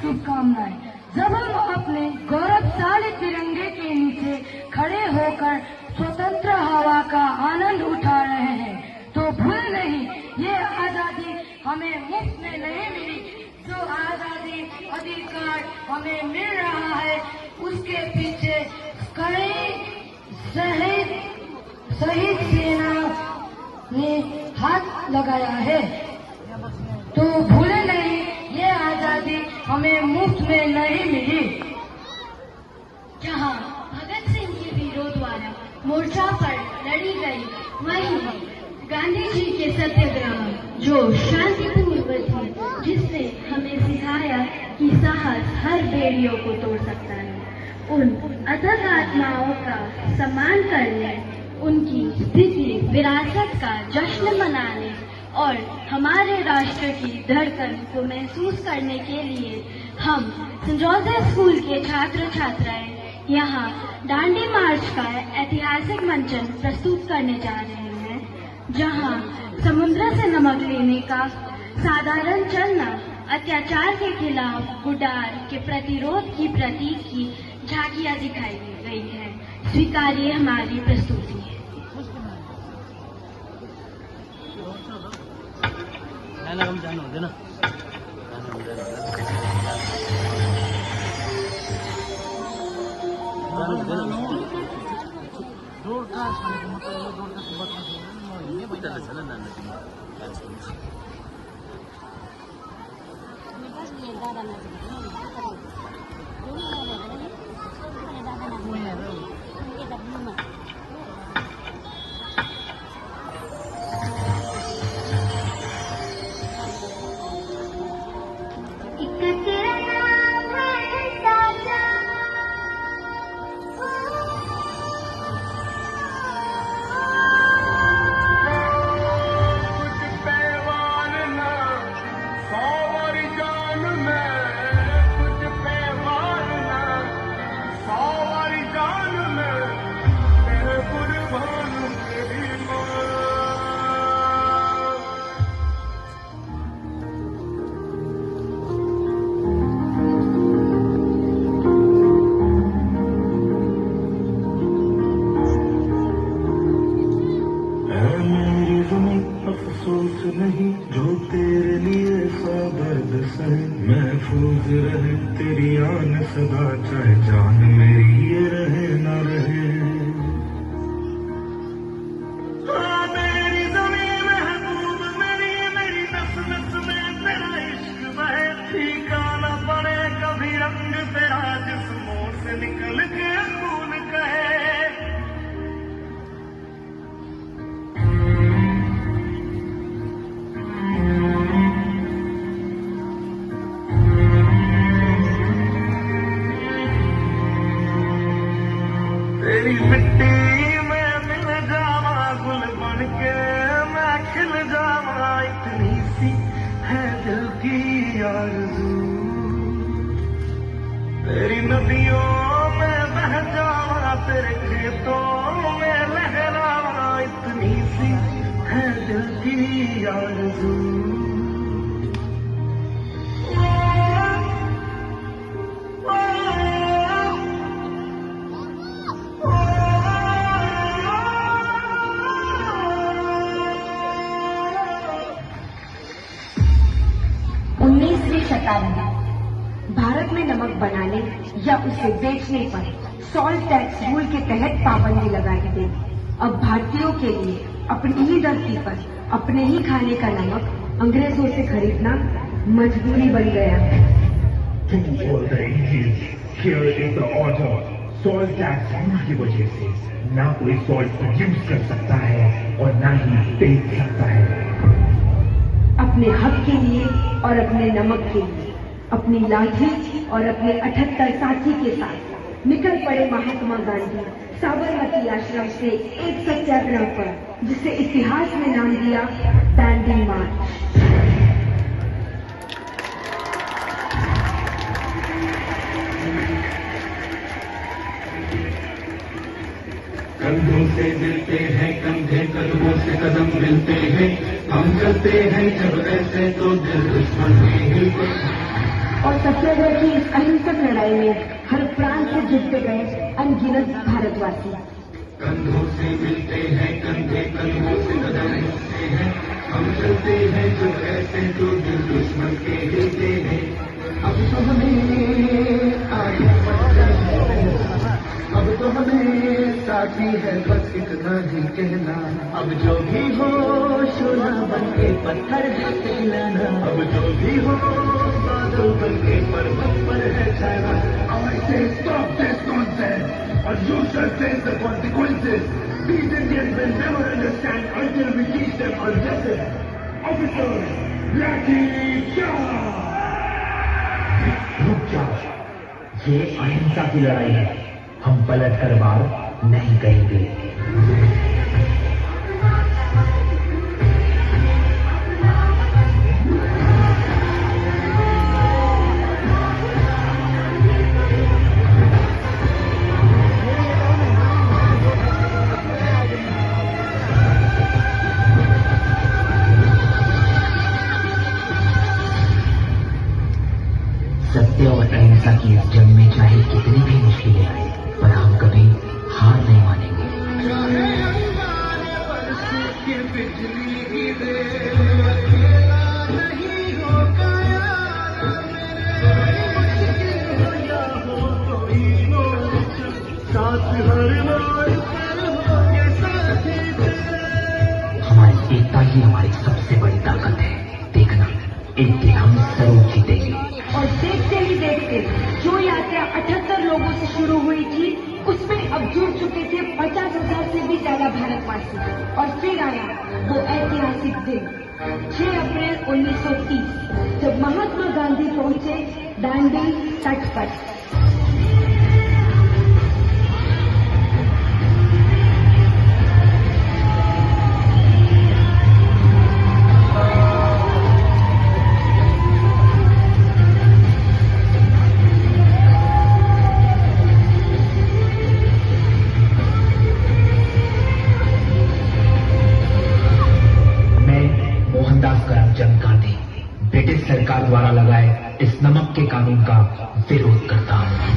शुभकामनाएं। जब हम अपने गौरवशाली तिरंगे के नीचे खड़े होकर स्वतंत्र हवा का आनंद उठा रहे हैं तो भूल नहीं, ये आजादी हमें मुफ्त में नहीं मिली। जो आजादी अधिकार हमें मिल रहा है उसके पीछे कई शहीद सेना ने हाथ लगाया है। तो भूले नहीं, ये आजादी हमें मुफ्त में नहीं मिली। जहाँ भगत सिंह के वीरों द्वारा मोर्चा पर लड़ी गई, वहीं गांधी जी के सत्याग्रह जो शांतिपूर्ण थी, जिसने हमें सिखाया कि साहस हर बेड़ियों को तोड़ सकता है। उन अथक आत्माओं का सम्मान करने, उनकी स्थिति विरासत का जश्न मनाने और हमारे राष्ट्र की धड़कन को महसूस करने के लिए हम सेंट जोसेफ स्कूल के छात्र छात्राएं यहाँ दांडी मार्च का ऐतिहासिक मंचन प्रस्तुत करने जा रहे हैं, जहाँ समुद्र से नमक लेने का साधारण चलना अत्याचार के खिलाफ गुडार के प्रतिरोध की प्रतीक की झांकियां दिखाई गई है। स्वीकारिए हमारी प्रस्तुति। नहीं जो तेरे लिए सादर्द सहे, महफूज रहे तेरी आन सदा, चाहे जान मेरी ये रहे न रहे। मेरी ज़मीं महबूब मेरी, मेरी नस नस में तेरा इश्क बहे, फीका न पड़े कभी रंग तेरा, जिस्मों से निकल के खून कहे। तेरी मिट्टी में मिल जावा, गुल बन के मैं खिल जावा, इतनी सी है दिल की आरज़ू। तेरी नदियों में बह जावा, तेरे खेतों में लहरावा, इतनी सी है दिल की आरज़ू। भारत में नमक बनाने या उसे बेचने पर सॉल्ट टैक्स रूल के तहत पाबंदी लगाई गई। अब भारतीयों के लिए अपनी ही धरती पर अपने ही खाने का नमक अंग्रेजों से खरीदना मजबूरी बन गया है। सॉल्ट टैक्स रूल की वजह से ना कोई सॉल्ट प्रोड्यूस कर सकता है और ना ही बेच सकता है। अपने हक के लिए और अपने नमक के लिए अपनी लाठी और अपने 78 साथी के साथ निकल पड़े महात्मा गांधी साबरमती आश्रम से एक सत्याग्रह पर, जिसे इतिहास में नाम दिया दांडी मार्च। कंधों से मिलते हैं कंधे, कदमों से कदम मिलते हैं, हम चलते हैं जब ऐसे तो दिल दुश्मन में हिलते हैं। और सत्याग्रह की इस अहिंसक लड़ाई में हर प्राण से जुटते गए अनगिनत भारतवासी। कंधों से मिलते हैं, कंधे कंधों से कदम मिलते हैं, हम चलते हैं जो ऐसे जो दिल दुश्मन के हिलते हैं। अब तो हमें आगे बढ़ना है, अब तो हमें साथी है बस इतना ही कहना। अब जो भी हो सोना बन के पत्थर है कहलाना, अब जो भी हो बादल बन के पर्वत पर है छाना। I say stop this nonsense, or you shall face the consequences. These Indians will never understand until we teach them a lesson. Officers, लाठी चार्ज! रुक जाओ, ये अहिंसा की लड़ाई है, हम पलट कर वार नहीं करेंगे। सत्य और अहिंसा की इस जंग में चाहे कितनी भी मुश्किलें आए, पर हम कभी हार नहीं मानेंगे। हमारी एकता ही हमारी सबसे बड़ी ताकत है। देखना, एक दिन हम जरूर जीतेंगे। और देखते ही देखते जो यात्रा 78 लोगों से शुरू हुई थी, उसमें अब जुड़ चुके थे 50,000 से भी ज्यादा भारतवासी। और फिर आया वो ऐतिहासिक दिन 6 अप्रैल 1930, जब महात्मा गांधी पहुंचे दांडी तट पर। करमचंद गांधी ब्रिटिश सरकार द्वारा लगाए इस नमक के कानून का विरोध करता हूं।